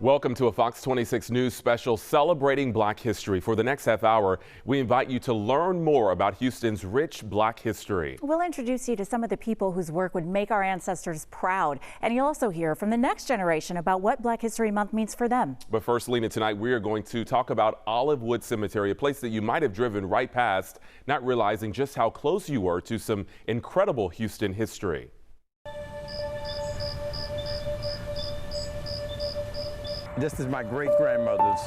Welcome to a Fox 26 News special celebrating Black history. For the next half hour, we invite you to learn more about Houston's rich Black history. We'll introduce you to some of the people whose work would make our ancestors proud. And you'll also hear from the next generation about what Black History Month means for them. But first, Lina, tonight we are going to talk about Olivewood Cemetery, a place that you might have driven right past, not realizing just how close you were to some incredible Houston history. This is my great-grandmother's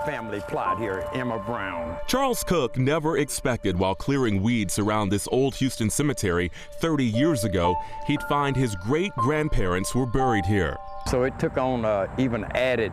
family plot here, Emma Brown. Charles Cook never expected, while clearing weeds around this old Houston cemetery 30 years ago, he'd find his great-grandparents were buried here. So it took on even added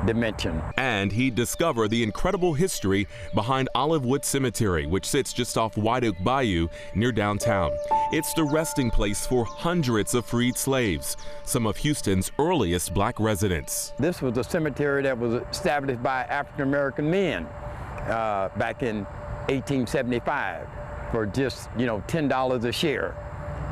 dimension. And he'd discover the incredible history behind Olivewood Cemetery, which sits just off White Oak Bayou near downtown. It's the resting place for hundreds of freed slaves, some of Houston's earliest Black residents. This was a cemetery that was established by African-American men back in 1875 for just, $10 a share.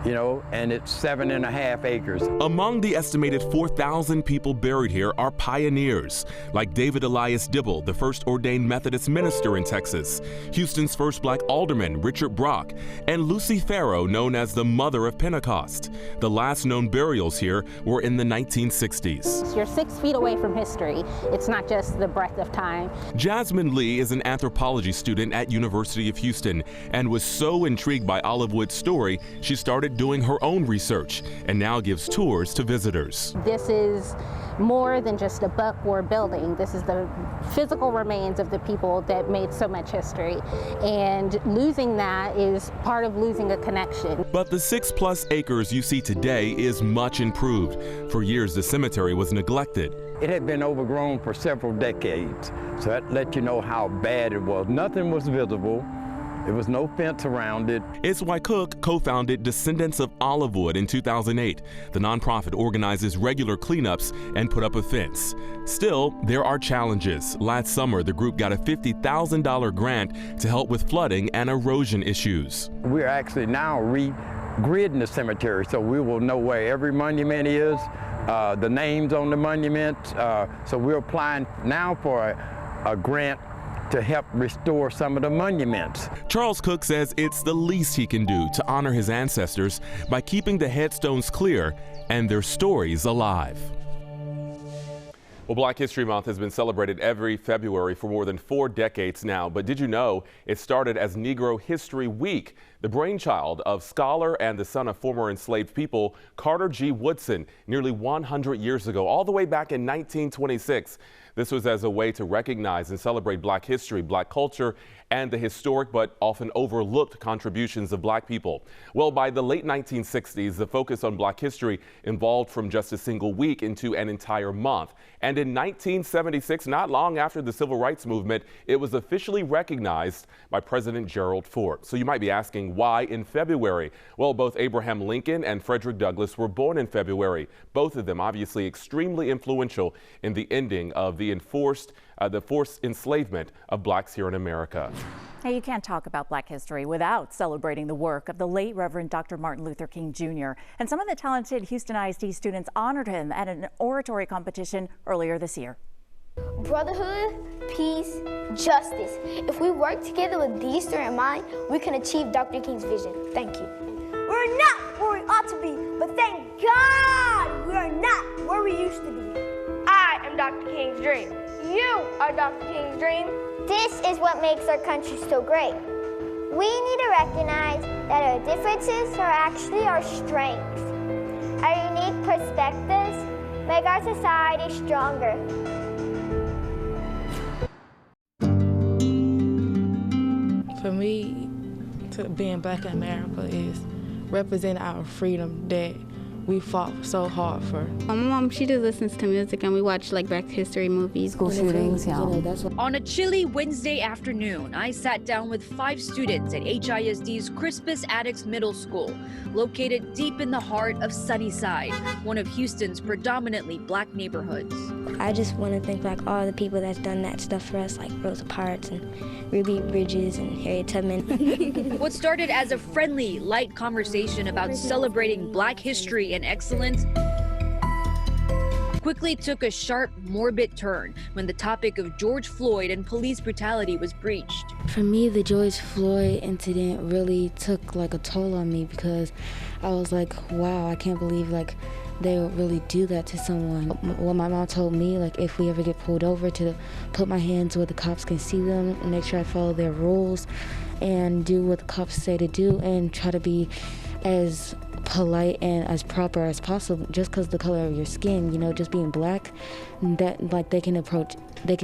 And it's 7.5 acres. Among the estimated 4,000 people buried here are pioneers, like David Elias Dibble, the first ordained Methodist minister in Texas, Houston's first Black alderman, Richard Brock, and Lucy Farrow, known as the Mother of Pentecost. The last known burials here were in the 1960s. You're 6 feet away from history. It's not just the breadth of time. Jasmine Lee is an anthropology student at University of Houston and was so intrigued by Olivewood's story, she started doing her own research and now gives tours to visitors. This is more than just a book or a building. This is the physical remains of the people that made so much history. And losing that is part of losing a connection. But the 6+ acres you see today is much improved. For years, the cemetery was neglected. It had been overgrown for several decades. So that let you know how bad it was. Nothing was visible. There was no fence around it. It's why Cook co-founded Descendants of Olivewood in 2008. The nonprofit organizes regular cleanups and put up a fence. Still, there are challenges. Last summer, the group got a $50,000 grant to help with flooding and erosion issues. We're actually now re-gridding the cemetery, so we will know where every monument is, the names on the monuments. So we're applying now for a grant to help restore some of the monuments. Charles Cook says it's the least he can do to honor his ancestors by keeping the headstones clear and their stories alive. Well, Black History Month has been celebrated every February for more than 4 decades now. But did you know it started as Negro History Week, the brainchild of scholar and the son of former enslaved people Carter G. Woodson nearly 100 years ago, all the way back in 1926. This was as a way to recognize and celebrate Black history, Black culture, and the historic but often overlooked contributions of Black people. Well, by the late 1960s, the focus on Black history evolved from just a single week into an entire month. And in 1976, not long after the Civil Rights Movement, it was officially recognized by President Gerald Ford. So you might be asking, why in February? Well, both Abraham Lincoln and Frederick Douglass were born in February. Both of them obviously extremely influential in the ending of the forced enslavement of Blacks here in America. Now, you can't talk about Black history without celebrating the work of the late Reverend Dr. Martin Luther King Jr. And some of the talented Houston ISD students honored him at an oratory competition earlier this year. Brotherhood, peace, justice. If we work together with these three in mind, we can achieve Dr. King's vision. Thank you. We're not where we ought to be, but thank God we are not where we used to be. I am Dr. King's dream. You are Dr. King's dream. This is what makes our country so great. We need to recognize that our differences are actually our strengths. Our unique perspectives make our society stronger. For me, being Black in America is representing our freedom that we fought so hard for. My mom, she just listens to music and we watch like Black history movies. School shootings, yeah. On a chilly Wednesday afternoon, I sat down with 5 students at HISD's Crispus Attucks Middle School, located deep in the heart of Sunnyside, one of Houston's predominantly Black neighborhoods. I just want to thank like all the people that's done that stuff for us, like Rosa Parks and Ruby Bridges and Harriet Tubman. What started as a friendly, light conversation about celebrating Black history and excellence quickly took a sharp, morbid turn when the topic of George Floyd and police brutality was breached. For me, the George Floyd incident really took like a toll on me because I was like, wow, I can't believe like they would really do that to someone. What my mom told me, like if we ever get pulled over, to put my hands where the cops can see them, make sure I follow their rules and do what the cops say to do and try to be as polite and as proper as possible. Just because the color of your skin, you know, just being black, that like they can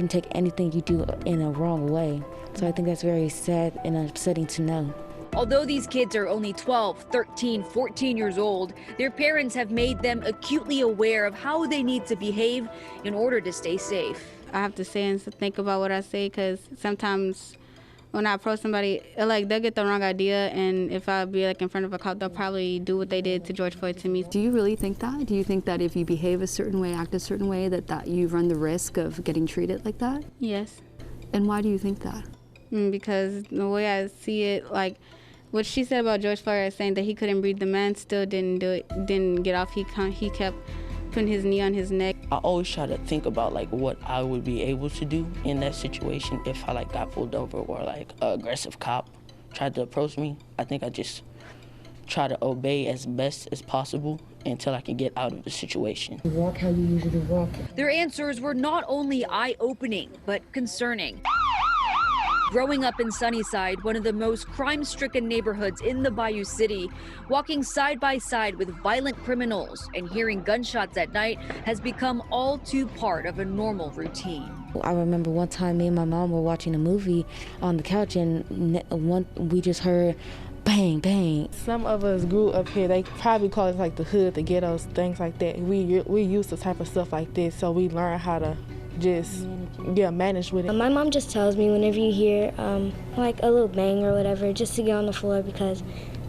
take anything you do in a wrong way. So I think that's very sad and upsetting to know. Although these kids are only 12, 13, 14 years old, their parents have made them acutely aware of how they need to behave in order to stay safe. I have to say and think about what I say, because sometimes when I approach somebody, like they'll get the wrong idea, and if I be like in front of a cop, they'll probably do what they did to George Floyd to me. Do you really think that? Do you think that if you behave a certain way, act a certain way, that you run the risk of getting treated like that? Yes. And why do you think that? Because the way I see it, like what she said about George Floyd, saying that he couldn't breathe, the man still didn't do it, didn't get off. He kept putting his knee on his neck. I always try to think about like what I would be able to do in that situation if I like got pulled over or like an aggressive cop tried to approach me. I think I just try to obey as best as possible until I can get out of the situation. Walk how you usually walk. Their answers were not only eye-opening, but concerning. Growing up in Sunnyside, one of the most crime-stricken neighborhoods in the Bayou City, walking side by side with violent criminals and hearing gunshots at night has become all too part of a normal routine. I remember one time me and my mom were watching a movie on the couch, and we just heard bang, bang. Some of us grew up here. They probably call it like the hood, the ghettos, things like that. We used to type of stuff like this, so we learn how to just manage with it. My mom just tells me whenever you hear like a little bang or whatever, just to get on the floor, because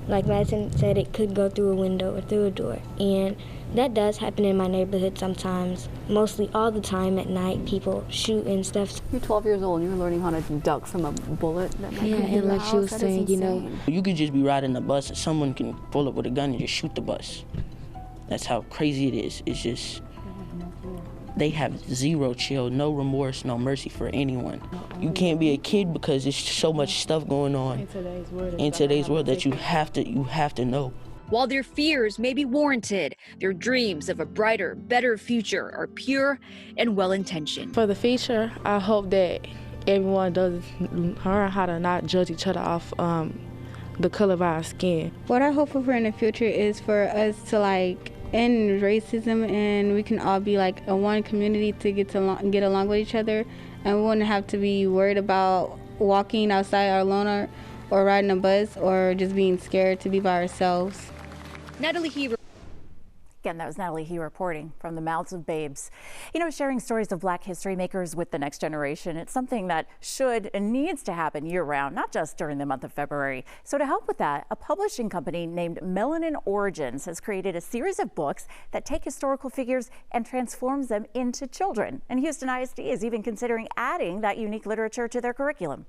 like Madison said, it could go through a window or through a door. And that does happen in my neighborhood sometimes, mostly all the time at night. People shoot and stuff. You're 12 years old and you're learning how to duck from a bullet that might come and like she was saying, you know, you could just be riding the bus and someone can pull up with a gun and just shoot the bus. That's how crazy it is. It's just, they have zero chill, no remorse, no mercy for anyone. You can't be a kid because there's so much stuff going on in today's world that you have to know. While their fears may be warranted, their dreams of a brighter, better future are pure and well-intentioned. For the future, I hope that everyone does learn how to not judge each other off the color of our skin. What I hope for in the future is for us to like end racism, and we can all be like a one community to get along with each other, and we wouldn't have to be worried about walking outside alone or riding a bus or just being scared to be by ourselves. Natalie He. Again, that was Natalie He reporting from the mouths of babes. You know, sharing stories of Black history makers with the next generation, it's something that should and needs to happen year-round, not just during the month of February. So to help with that, a publishing company named Melanin Origins has created a series of books that take historical figures and transforms them into children. And Houston ISD is even considering adding that unique literature to their curriculum.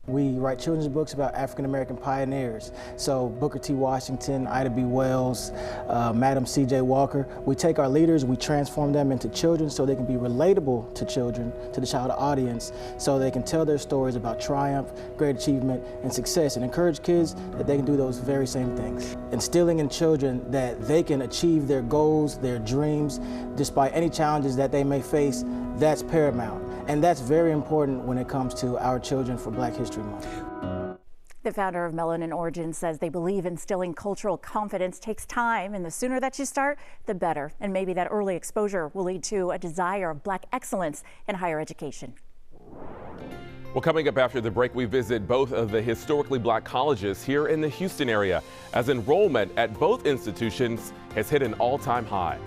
We write children's books about African-American pioneers. So Booker T. Washington, Ida B. Wells, Madam C.J. Walker. We take our leaders, we transform them into children so they can be relatable to children, to the child audience, so they can tell their stories about triumph, great achievement, and success, and encourage kids that they can do those very same things. Instilling in children that they can achieve their goals, their dreams, despite any challenges that they may face, that's paramount. And that's very important when it comes to our children for Black History Month. The founder of Melanin Origins says they believe instilling cultural confidence takes time, and the sooner that you start, the better. And maybe that early exposure will lead to a desire of Black excellence in higher education. Well, coming up after the break, we visit both of the historically Black colleges here in the Houston area, as enrollment at both institutions has hit an all-time high.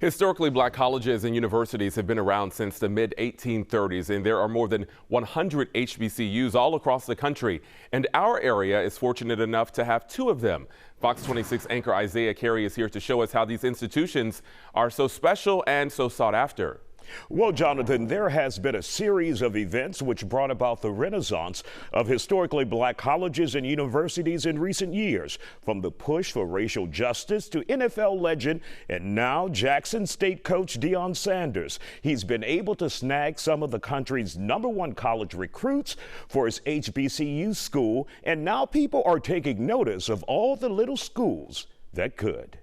Historically Black colleges and universities have been around since the mid-1830s, and there are more than 100 HBCUs all across the country. And our area is fortunate enough to have two of them. Fox 26 anchor Isaiah Carey is here to show us how these institutions are so special and so sought after. Well, Jonathan, there has been a series of events which brought about the renaissance of historically black colleges and universities in recent years, from the push for racial justice to NFL legend and now Jackson State coach Deion Sanders. He's been able to snag some of the country's #1 college recruits for his HBCU school, and now people are taking notice of all the little schools that could.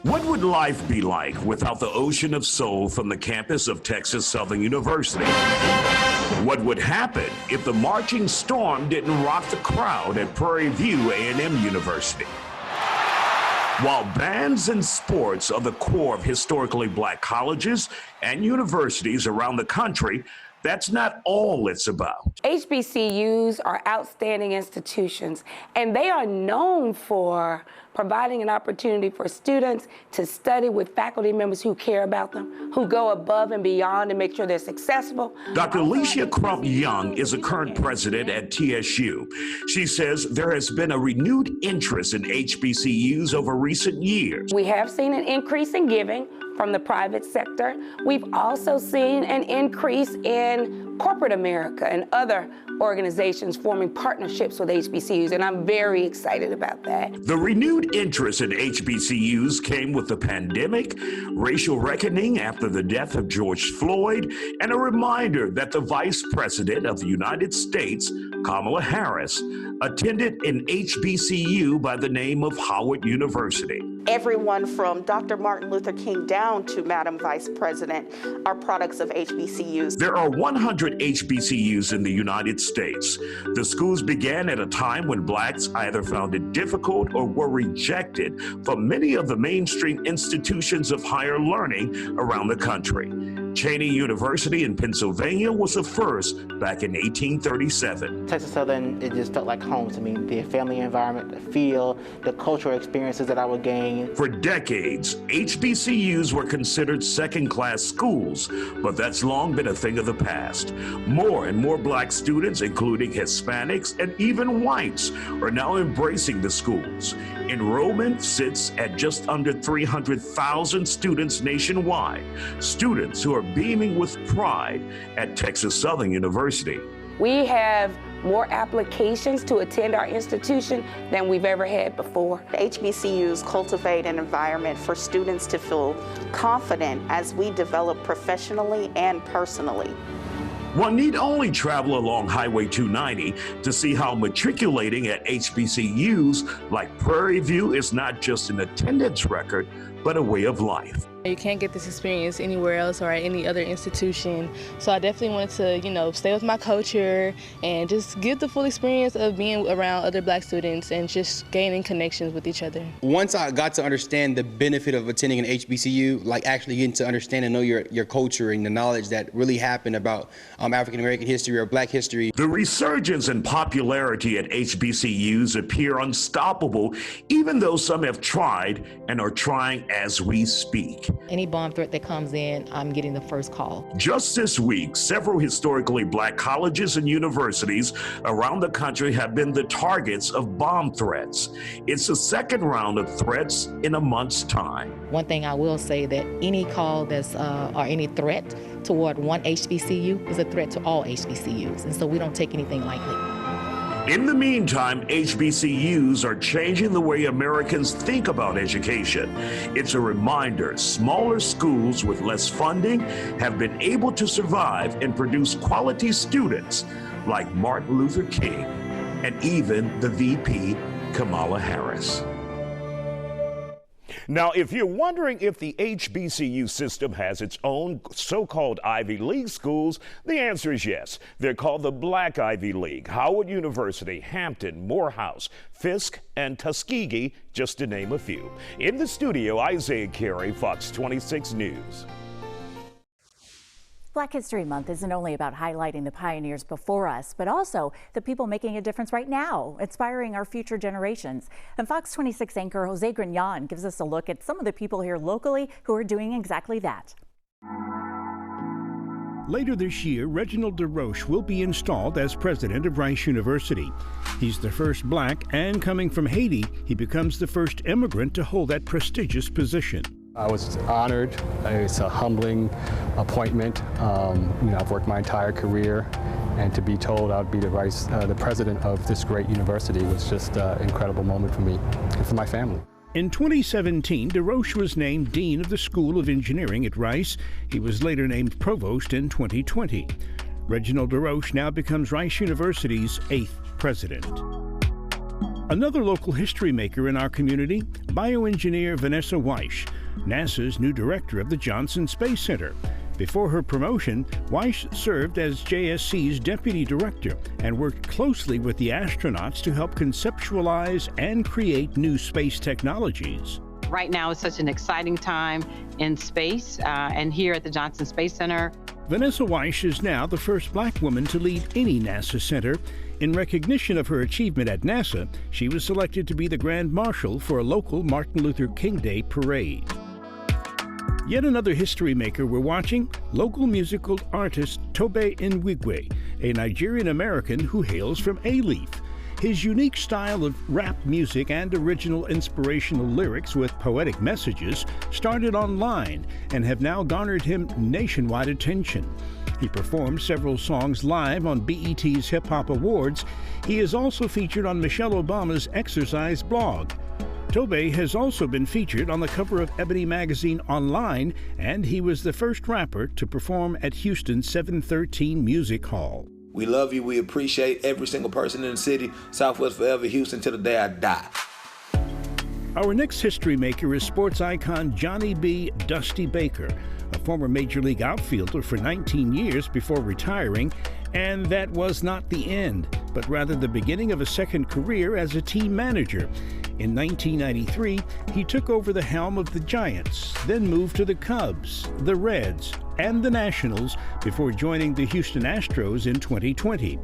What would life be like without the ocean of soul from the campus of Texas Southern University? What would happen if the marching storm didn't rock the crowd at Prairie View A&M University? While bands and sports are the core of historically black colleges and universities around the country, that's not all it's about. HBCUs are outstanding institutions, and they are known for providing an opportunity for students to study with faculty members who care about them, who go above and beyond to make sure they're successful. Dr. Alicia Crump Young is a current president at TSU. She says there has been a renewed interest in HBCUs over recent years. We have seen an increase in giving from the private sector. We've also seen an increase in corporate America and other organizations forming partnerships with HBCUs, and I'm very excited about that. The renewed interest in HBCUs came with the pandemic, racial reckoning after the death of George Floyd, and a reminder that the Vice President of the United States, Kamala Harris, attended an HBCU by the name of Howard University. Everyone from Dr. Martin Luther King down to Madam Vice President are products of HBCUs. There are 100 HBCUs in the United States. The schools began at a time when blacks either found it difficult or were rejected from many of the mainstream institutions of higher learning around the country. Cheney University in Pennsylvania was the first back in 1837. Texas Southern, it just felt like home to me. The family environment, the feel, the cultural experiences that I would gain. For decades, HBCUs were considered second-class schools, but that's long been a thing of the past. More and more black students, including Hispanics and even whites, are now embracing the schools. Enrollment sits at just under 300,000 students nationwide, students who are beaming with pride at Texas Southern University. We have more applications to attend our institution than we've ever had before. HBCUs cultivate an environment for students to feel confident as we develop professionally and personally. One need only travel along Highway 290 to see how matriculating at HBCUs like Prairie View is not just an attendance record, but a way of life. You can't get this experience anywhere else or at any other institution. So I definitely wanted to, stay with my culture and just get the full experience of being around other black students and just gaining connections with each other. Once I got to understand the benefit of attending an HBCU, like actually getting to understand and know your culture and the knowledge that really happened about African American history or black history. The resurgence in popularity at HBCUs appear unstoppable, even though some have tried and are trying as we speak. Any bomb threat that comes in, I'm getting the first call. Just this week, several historically black colleges and universities around the country have been the targets of bomb threats. It's the second round of threats in a month's time. One thing I will say that any call that's or any threat toward one HBCU is a threat to all HBCUs, and so we don't take anything lightly. In the meantime, HBCUs are changing the way Americans think about education. It's a reminder smaller schools with less funding have been able to survive and produce quality students like Martin Luther King and even the VP, Kamala Harris. Now, if you're wondering if the HBCU system has its own so-called Ivy League schools, the answer is yes. They're called the Black Ivy League. Howard University, Hampton, Morehouse, Fisk, and Tuskegee, just to name a few. In the studio, Isaiah Carey, Fox 26 News. Black History Month isn't only about highlighting the pioneers before us, but also the people making a difference right now, inspiring our future generations. And Fox 26 anchor Jose Grignon gives us a look at some of the people here locally who are doing exactly that. Later this year, Reginald DeRoche will be installed as president of Rice University. He's the first black, and coming from Haiti, he becomes the first immigrant to hold that prestigious position. I was honored. It's a humbling appointment. I've worked my entire career, and to be told I'd be the president of this great university was just an incredible moment for me and for my family. In 2017, DeRoche was named Dean of the School of Engineering at Rice. He was later named Provost in 2020. Reginald DeRoche now becomes Rice University's 8th president. Another local history maker in our community, bioengineer Vanessa Weish, NASA's new director of the Johnson Space Center. Before her promotion, Weish served as JSC's deputy director and worked closely with the astronauts to help conceptualize and create new space technologies. Right now is such an exciting time in space and here at the Johnson Space Center. Vanessa Weish is now the first black woman to lead any NASA center. In recognition of her achievement at NASA, she was selected to be the Grand Marshal for a local Martin Luther King Day parade. Yet another history maker we're watching, local musical artist Tobe Nwigwe, a Nigerian-American who hails from A-Leaf. His unique style of rap music and original inspirational lyrics with poetic messages started online and have now garnered him nationwide attention. He performed several songs live on BET's Hip Hop Awards. He is also featured on Michelle Obama's Exercise blog. Tobe has also been featured on the cover of Ebony Magazine Online, and he was the first rapper to perform at Houston's 713 Music Hall. We love you. We appreciate every single person in the city. Southwest forever, Houston till the day I die. Our next history maker is sports icon Johnny B. Dusty Baker, a former Major League outfielder for 19 years before retiring. And that was not the end, but rather the beginning of a second career as a team manager. In 1993, he took over the helm of the Giants, then moved to the Cubs, the Reds, and the Nationals before joining the Houston Astros in 2020.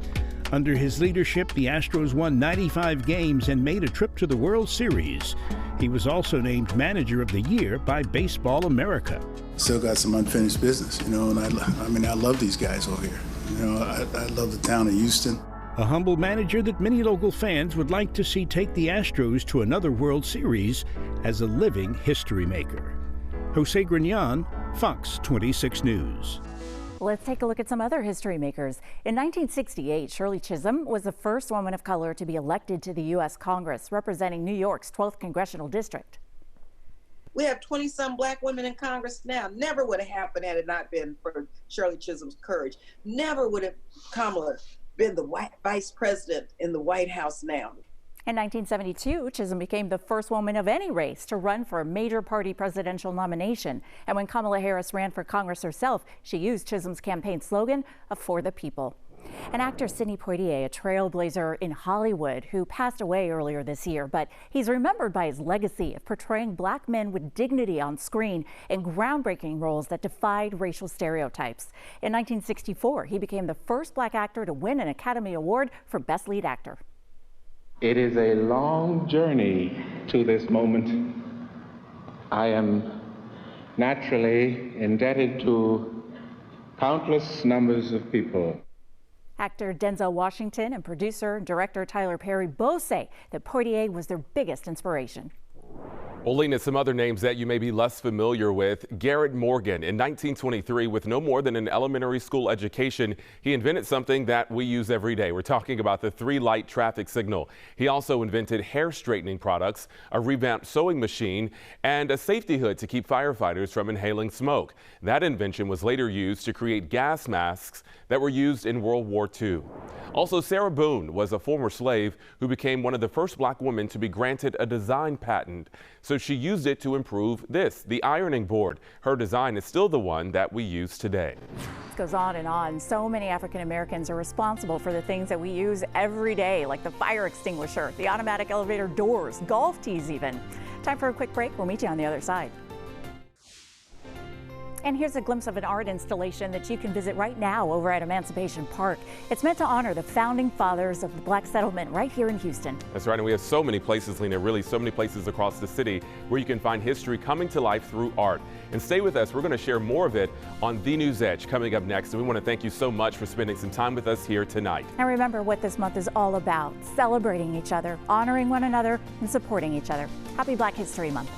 Under his leadership, the Astros won 95 games and made a trip to the World Series. He was also named Manager of the Year by Baseball America. Still got some unfinished business, and I love these guys over here. I love the town of Houston. A humble manager that many local fans would like to see take the Astros to another World Series as a living history maker. Jose Grignon, Fox 26 News. Let's take a look at some other history makers. In 1968, Shirley Chisholm was the first woman of color to be elected to the U.S. Congress, representing New York's 12th Congressional District. We have 20-some black women in Congress now. Never would have happened had it not been for Shirley Chisholm's courage. Never would have Kamala been the white vice president in the White House now. In 1972, Chisholm became the first woman of any race to run for a major party presidential nomination. And when Kamala Harris ran for Congress herself, she used Chisholm's campaign slogan of "For the People." And actor Sidney Poitier, a trailblazer in Hollywood who passed away earlier this year, but he's remembered by his legacy of portraying black men with dignity on screen in groundbreaking roles that defied racial stereotypes. In 1964, he became the first black actor to win an Academy Award for Best Lead Actor. It is a long journey to this moment. I am naturally indebted to countless numbers of people. Actor Denzel Washington and producer and director Tyler Perry both say that Poitier was their biggest inspiration. Well, Lina, some other names that you may be less familiar with. Garrett Morgan, in 1923, with no more than an elementary school education, he invented something that we use every day. We're talking about the 3-light traffic signal. He also invented hair straightening products, a revamped sewing machine, and a safety hood to keep firefighters from inhaling smoke. That invention was later used to create gas masks that were used in World War II. Also, Sarah Boone was a former slave who became one of the first black women to be granted a design patent. So she used it to improve the ironing board. Her design is still the one that we use today. It goes on and on. So many African Americans are responsible for the things that we use every day, like the fire extinguisher, the automatic elevator doors, golf tees even. Time for a quick break. We'll meet you on the other side. And here's a glimpse of an art installation that you can visit right now over at Emancipation Park. It's meant to honor the founding fathers of the black settlement right here in Houston. That's right, and we have so many places, Lina, really so many places across the city where you can find history coming to life through art. And stay with us, we're going to share more of it on The News Edge coming up next. And we want to thank you so much for spending some time with us here tonight. And remember what this month is all about: celebrating each other, honoring one another, and supporting each other. Happy Black History Month.